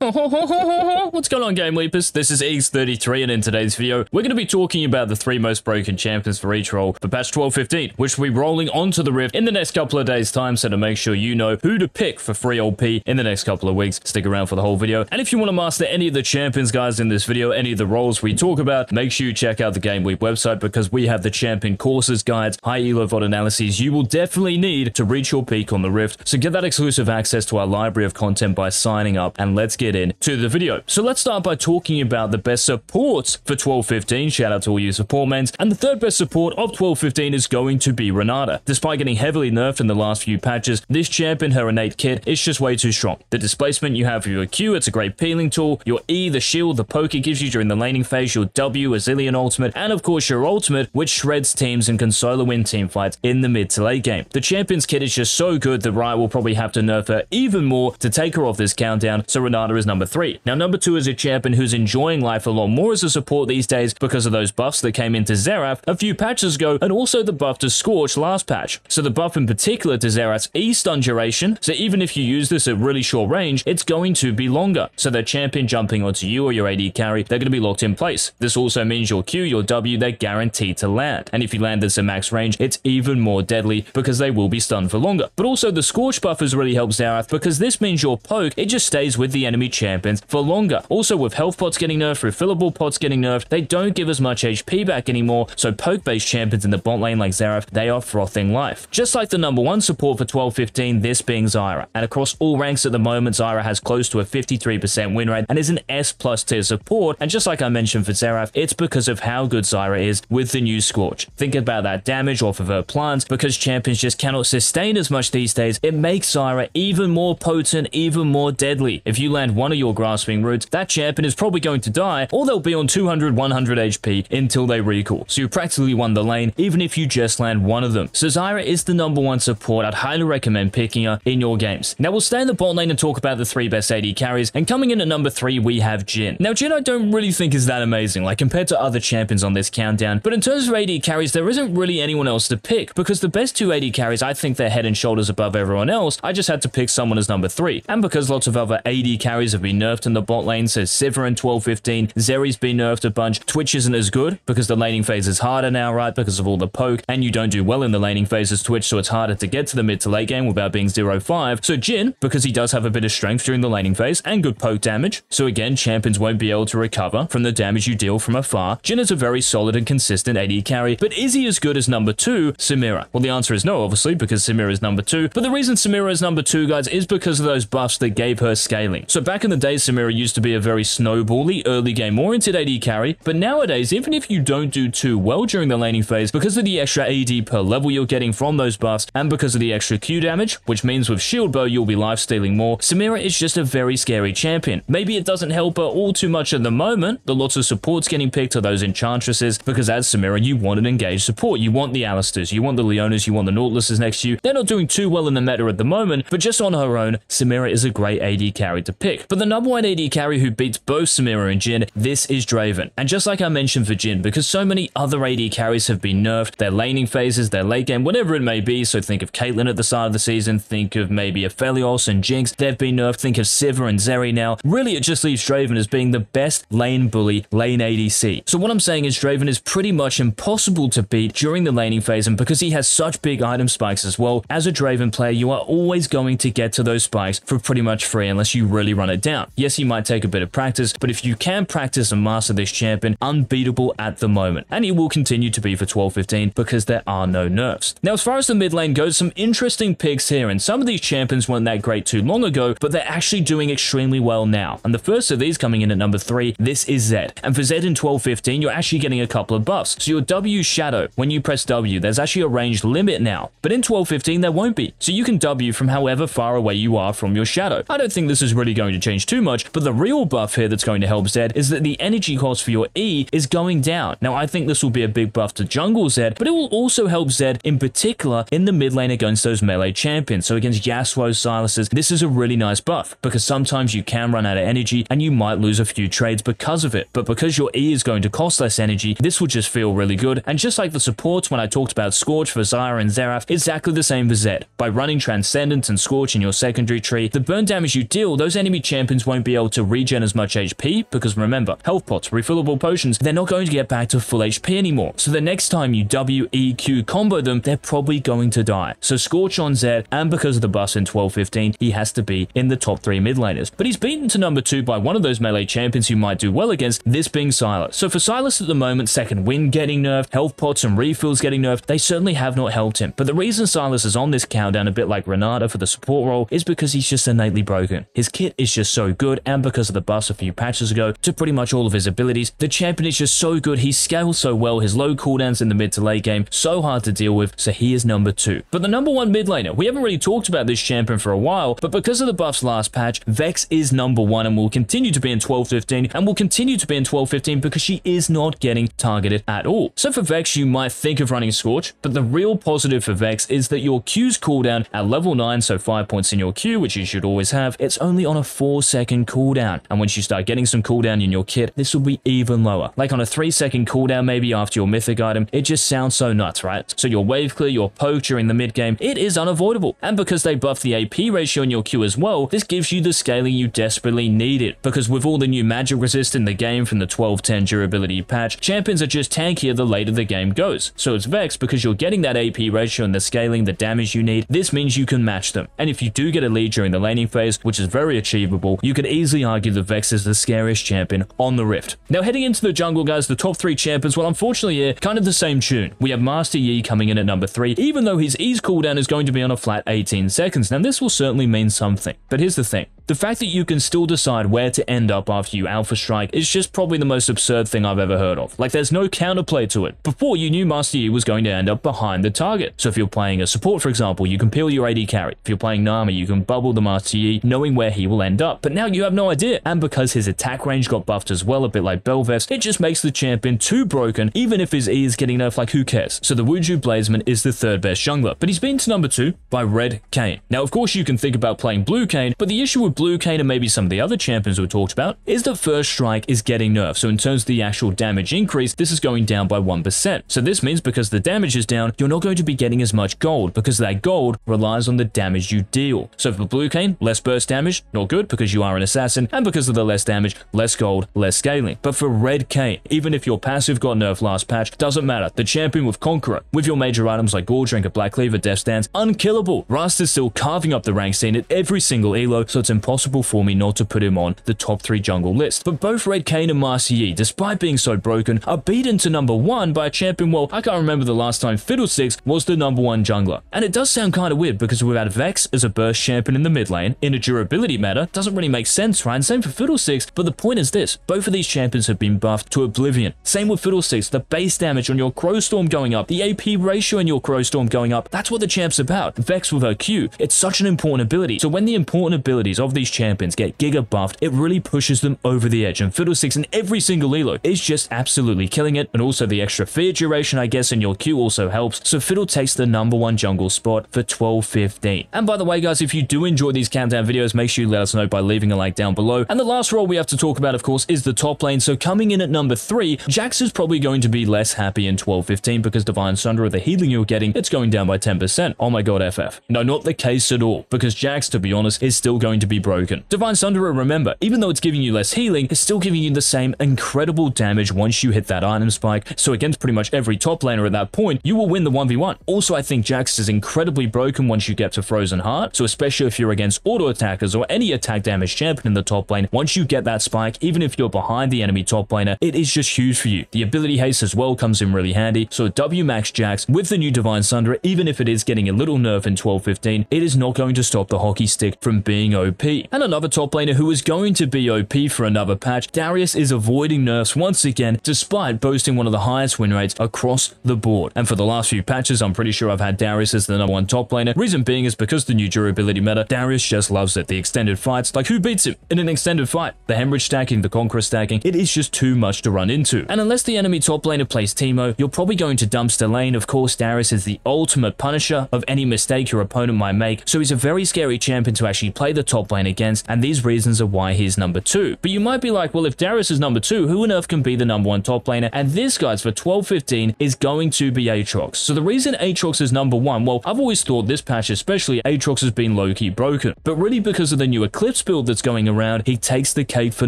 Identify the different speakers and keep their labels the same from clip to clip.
Speaker 1: What's going on, Game Leapers? This is Eggs33, and in today's video, we're going to be talking about the 3 most broken champions for each role for patch 12.15, which will be rolling onto the Rift in the next couple of days' time, so to make sure you know who to pick for free OP in the next couple of weeks, stick around for the whole video. And if you want to master any of the champions, guys, in this video, any of the roles we talk about, make sure you check out the Game Leap website, because we have the champion courses, guides, high elo VOD analyses you will definitely need to reach your peak on the Rift. So get that exclusive access to our library of content by signing up, and let's get into the video. So let's start by talking about the best supports for 12.15. Shout out to all you support mains. And the third best support of 12.15 is going to be Renata. Despite getting heavily nerfed in the last few patches, this champion, her innate kit, is just way too strong. The displacement you have for your Q, it's a great peeling tool. Your E, the shield, the poke it gives you during the laning phase. Your W, a Zilean ultimate. And of course your ultimate, which shreds teams and can solo win team fights in the mid to late game. The champion's kit is just so good that Riot will probably have to nerf her even more to take her off this countdown, so Renata is number 3. Now, number 2 is a champion who's enjoying life a lot more as a support these days because of those buffs that came into Xerath a few patches ago, and also the buff to Scorch last patch. So the buff in particular to Xerath's E stun duration, so even if you use this at really short range, it's going to be longer. So the champion jumping onto you or your AD carry, they're going to be locked in place. This also means your Q, your W, they're guaranteed to land. And if you land this at max range, it's even more deadly because they will be stunned for longer. But also the Scorch buff has really helped Xerath because this means your poke, it just stays with the enemy champions for longer. Also, with health pots getting nerfed, refillable pots getting nerfed, they don't give as much HP back anymore, so poke-based champions in the bot lane like Xerath, they are frothing life. Just like the number 1 support for 12.15, this being Zyra. And across all ranks at the moment, Zyra has close to a 53% win rate and is an S+ tier support, and just like I mentioned for Xerath, it's because of how good Zyra is with the new Scorch. Think about that damage off of her plants. Because champions just cannot sustain as much these days, it makes Zyra even more potent, even more deadly. If you land one of your grasping roots, that champion is probably going to die, or they'll be on 200, 100 HP until they recall. So you practically won the lane, even if you just land one of them. So Zyra is the number 1 support. I'd highly recommend picking her in your games. Now we'll stay in the bot lane and talk about the 3 best AD carries, and coming in at number 3, we have Jhin. Now Jhin I don't really think is that amazing, like compared to other champions on this countdown, but in terms of AD carries, there isn't really anyone else to pick, because the best 2 AD carries, I think they're head and shoulders above everyone else. I just had to pick someone as number 3, and because lots of other AD carries have been nerfed in the bot lane, so Sivir in 12.15, Zeri's been nerfed a bunch, Twitch isn't as good because the laning phase is harder now, right, because of all the poke, and you don't do well in the laning phase as Twitch, so it's harder to get to the mid to late game without being 0-5. So Jhin, because he does have a bit of strength during the laning phase and good poke damage, so again, champions won't be able to recover from the damage you deal from afar. Jhin is a very solid and consistent AD carry, but is he as good as number 2, Samira? Well, the answer is no, obviously, because Samira is number 2, but the reason Samira is number 2, guys, is because of those buffs that gave her scaling. So back in the day, Samira used to be a very snowbally, early game oriented AD carry, but nowadays, even if you don't do too well during the laning phase, because of the extra AD per level you're getting from those buffs, and because of the extra Q damage, which means with shield bow you'll be lifestealing more, Samira is just a very scary champion. Maybe it doesn't help her all too much at the moment, the lots of supports getting picked are those enchantresses, because as Samira, you want an engaged support. You want the Alistairs, you want the Leonas, you want the Nautiluses next to you. They're not doing too well in the meta at the moment, but just on her own, Samira is a great AD carry to pick. But the number 1 AD carry who beats both Samira and Jhin, this is Draven. And just like I mentioned for Jhin, because so many other AD carries have been nerfed, their laning phases, their late game, whatever it may be, so think of Caitlyn at the start of the season, think of maybe Aphelios and Jinx, they've been nerfed, think of Sivir and Zeri now. Really, it just leaves Draven as being the best lane bully, lane ADC. So what I'm saying is Draven is pretty much impossible to beat during the laning phase, and because he has such big item spikes as well, as a Draven player, you are always going to get to those spikes for pretty much free unless you really run it down. Yes, you might take a bit of practice, but if you can practice and master this champion, unbeatable at the moment. And he will continue to be for 12.15 because there are no nerfs. Now, as far as the mid lane goes, some interesting picks here, and some of these champions weren't that great too long ago, but they're actually doing extremely well now. And the first of these coming in at number 3, this is Zed. And for Zed in 12.15, you're actually getting a couple of buffs. So your W Shadow, when you press W, there's actually a range limit now. But in 12.15, there won't be. So you can W from however far away you are from your shadow. I don't think this is really going to change too much, but the real buff here that's going to help Zed is that the energy cost for your E is going down. Now, I think this will be a big buff to jungle Zed, but it will also help Zed in particular in the mid lane against those melee champions. So against Yasuo, Silas's, this is a really nice buff because sometimes you can run out of energy and you might lose a few trades because of it. But because your E is going to cost less energy, this will just feel really good. And just like the supports when I talked about Scorch for Zyra and Xerath, exactly the same for Zed. By running Transcendence and Scorch in your secondary tree, the burn damage you deal, those enemy champions won't be able to regen as much HP because remember, health pots, refillable potions, they're not going to get back to full HP anymore. So the next time you WEQ combo them, they're probably going to die. So Scorch on Zed, and because of the buffs in 12-15, he has to be in the top 3 mid laners. But he's beaten to number 2 by one of those melee champions who might do well against, this being Sylas. So for Sylas at the moment, second wind getting nerfed, health pots and refills getting nerfed, they certainly have not helped him. But the reason Sylas is on this countdown a bit like Renata for the support role is because he's just innately broken. His kit is just so good, and because of the buffs a few patches ago to pretty much all of his abilities, the champion is just so good, he scales so well, his low cooldowns in the mid to late game, so hard to deal with, so he is number 2. But the number 1 mid laner, we haven't really talked about this champion for a while, but because of the buffs last patch, Vex is number 1 and will continue to be in 12-15, and will continue to be in 12-15 because she is not getting targeted at all. So for Vex, you might think of running Scorch, but the real positive for Vex is that your Q's cooldown at level 9, so 5 points in your Q, which you should always have, it's only on a 4-second cooldown. And once you start getting some cooldown in your kit, this will be even lower. Like on a 3-second cooldown maybe after your mythic item, it just sounds so nuts, right? So your wave clear, your poke during the mid game, it is unavoidable. And because they buff the AP ratio in your Q as well, this gives you the scaling you desperately needed. Because with all the new magic resist in the game from the 12-10 durability patch, champions are just tankier the later the game goes. So it's Vex because you're getting that AP ratio and the scaling, the damage you need. This means you can match them. And if you do get a lead during the laning phase, which is very achievable, you could easily argue that Vex is the scariest champion on the Rift. Now heading into the jungle, guys, the top 3 champions, well, unfortunately here, kind of the same tune. We have Master Yi coming in at number 3, even though his E's cooldown is going to be on a flat 18 seconds. Now this will certainly mean something. But here's the thing. The fact that you can still decide where to end up after you Alpha Strike is just probably the most absurd thing I've ever heard of. Like, there's no counterplay to it. Before, you knew Master Yi was going to end up behind the target. So if you're playing a support, for example, you can peel your AD carry. If you're playing Nami, you can bubble the Master Yi, knowing where he will end up. But now you have no idea. And because his attack range got buffed as well, a bit like Bel'Veth's, it just makes the champion too broken, even if his E is getting nerfed, like who cares? So the Wuju Blazeman is the 3rd best jungler, but he's been to number 2 by Red Kayn. Now, of course, you can think about playing Blue Kayn, but the issue with Blue Kayn and maybe some of the other champions we talked about is that First Strike is getting nerfed. So in terms of the actual damage increase, this is going down by 1%. So this means because the damage is down, you're not going to be getting as much gold because that gold relies on the damage you deal. So for Blue Kayn, less burst damage, not good because you are an assassin, and because of the less damage, less gold, less scaling. But for Red Kayn, even if your passive got nerfed last patch, doesn't matter. The champion with Conqueror, with your major items like Gore Drinker, Black Cleaver, Death's Dance, unkillable. Rust is still carving up the rank scene at every single elo, so it's impossible for me not to put him on the top 3 jungle list. But both Red Kayn and Master Yi, despite being so broken, are beaten to number 1 by a champion, well, I can't remember the last time Fiddlesticks was the number 1 jungler. And it does sound kind of weird because we've had Vex as a burst champion in the mid lane, in a durability matter, doesn't really make sense, right? And same for Fiddlesticks, but the point is this, both of these champions have been buffed to oblivion. Same with Fiddlesticks, the base damage on your Crowstorm going up, the AP ratio in your Crowstorm going up, that's what the champ's about. Vex with her Q, it's such an important ability. So when the important abilities of these champions get giga buffed, it really pushes them over the edge, and Fiddlesticks in every single elo is just absolutely killing it, and also the extra fear duration, I guess, in your Q also helps, so Fiddle takes the number 1 jungle spot for 12-15. And by the way, guys, if you do enjoy these countdown videos, make sure you let us know by leaving a like down below. And the last role we have to talk about, of course, is the top lane. So coming in at number 3, Jax is probably going to be less happy in 12-15 because Divine Sunderer, the healing you're getting, it's going down by 10%. Oh my god, FF. No, not the case at all, because Jax, to be honest, is still going to be broken. Divine Sunderer, remember, even though it's giving you less healing, it's still giving you the same incredible damage once you hit that item spike. So against pretty much every top laner at that point, you will win the 1v1. Also, I think Jax is incredibly broken once you get to Frozen Heart. So especially if you're against auto attackers or any attack damage champion in the top lane, once you get that spike, even if you're behind the enemy top laner, it is just huge for you. The ability haste as well comes in really handy. So W Max Jax with the new Divine Sunderer, even if it is getting a little nerf in 12-15, it is not going to stop the hockey stick from being OP. And another top laner who is going to be OP for another patch, Darius is avoiding nerfs once again, despite boasting one of the highest win rates across the board. And for the last few patches, I'm pretty sure I've had Darius as the number 1 top laner. Reason being is because the new durability meta, Darius just loves it. The extended fights, like who beats him in an extended fight? The Hemorrhage stacking, the Conqueror stacking, it is just too much to run into. And unless the enemy top laner plays Teemo, you're probably going to dumpster lane. Of course, Darius is the ultimate punisher of any mistake your opponent might make, so he's a very scary champion to actually play the top lane playing against, and these reasons are why he's number 2. But you might be like, well, if Darius is number 2, who on earth can be the number 1 top laner? And this, guys, for 12-15 is going to be Aatrox. So the reason Aatrox is number 1, well, I've always thought this patch especially, Aatrox has been low-key broken. But really because of the new Eclipse build that's going around, he takes the cake for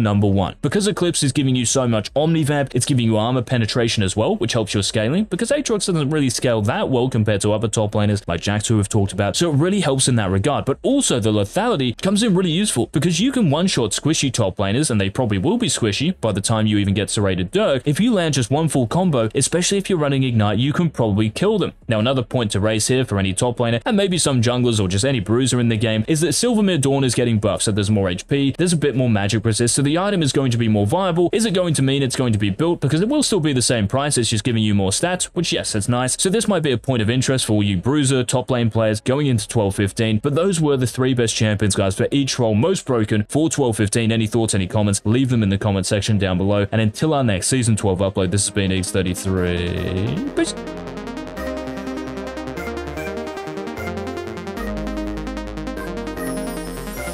Speaker 1: number 1. Because Eclipse is giving you so much Omnivamp, it's giving you armor penetration as well, which helps your scaling, because Aatrox doesn't really scale that well compared to other top laners like Jax, who we've talked about, so it really helps in that regard. But also the lethality comes in really useful, because you can one-shot squishy top laners, and they probably will be squishy by the time you even get serrated Dirk. If you land just one full combo, especially if you're running Ignite, you can probably kill them. Now, another point to raise here for any top laner, and maybe some junglers or just any bruiser in the game, is that Sylvanir Dawn is getting buffed, so there's more HP, there's a bit more magic resist, so the item is going to be more viable. Is it going to mean it's going to be built? Because it will still be the same price, it's just giving you more stats, which yes, that's nice. So this might be a point of interest for all you bruiser, top lane players going into 12-15, but those were the 3 best champions, guys, for each role most broken for 12-15. Any thoughts, any comments, leave them in the comment section down below. And until our next Season 12 upload, this has been Eggs33. Peace.